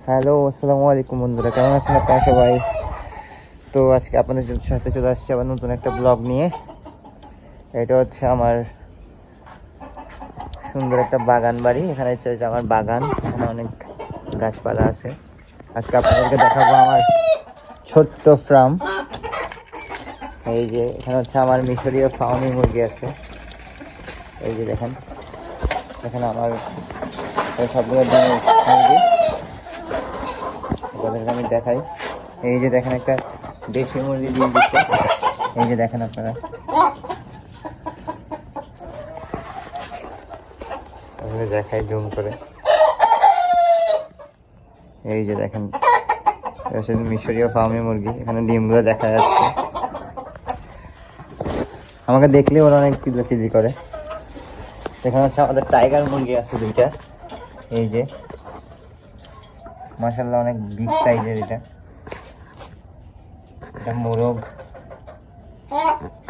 Hello, আসসালামু আলাইকুম বন্ধুরা, কেমন আছেন আপনারা সবাই? তো আজকে আপনাদের সাথে চলে আসছি আবার নতুন একটা ব্লগ নিয়ে। এটা হচ্ছে আমার সুন্দর একটা বাগান বাড়ি। এখানে হচ্ছে আমার বাগান, এখানে অনেক গাছপালা আছে। আজকে আপনাদেরকে দেখাবো আমার ছোট্ট ফার্ম। এই যে এখানে হচ্ছে আমার মিশরীয় ফার্মি মুরগি আছে। এই যে দেখেন, এখানে আমার সবগুলো মুরগি আপনাদেরকে আমি দেখাই। এই যে দেখেন, একটা দেশি মুরগি ডিম দিচ্ছে। এই যে দেখেন আপনারা, দেখাই জুম করে। এই যে দেখেন, মিশরীয় ফার্মি মুরগি, এখানে ডিমগুলো দেখা যাচ্ছে। আমাকে দেখলে ওরা অনেক চিল্লাচিল্লি করে। এখানে হচ্ছে আমাদের টাইগার মুরগি আছে দুইটা। এই যে মাশাআল্লাহ অনেক বিগ সাইজের। এটা মোরগ,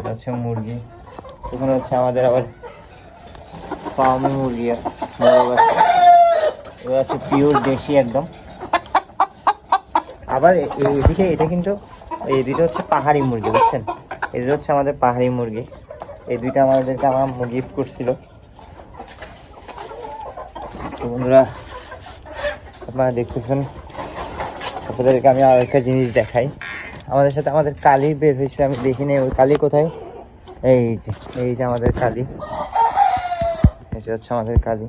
হচ্ছে মুরগি। এখানে হচ্ছে আমাদের আবার ফার্মি মুরগি মোরগ আছে। এবার আছে পিওর দেশি একদম। আবার এদিকে এটা কিন্তু এই দুটো হচ্ছে পাহাড়ি মুরগি, বুঝছেন? এটা হচ্ছে আমাদের পাহাড়ি মুরগি। এই দুইটা আমাদেরকে আমার গিফট করছিল। তো বন্ধুরা, আপনারা দেখতেছেন, আপনাদেরকে আমি আর একটা জিনিস দেখাই। আমাদের সাথে আমাদের কালি বের হয়েছে, আমি দেখিনি ওই কালি কোথায়। এই যে আমাদের কালি, এটা হচ্ছে আমাদের কালি।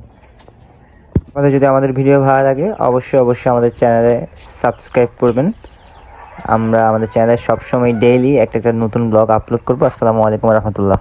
আপনাদের যদি আমাদের ভিডিও ভালো লাগে অবশ্যই আমাদের চ্যানেলে সাবস্ক্রাইব করবেন। আমরা আমাদের চ্যানেলে সবসময় ডেইলি একটা নতুন ব্লগ আপলোড করবো। আসসালামু আলাইকুম রহমতুল্লাহ।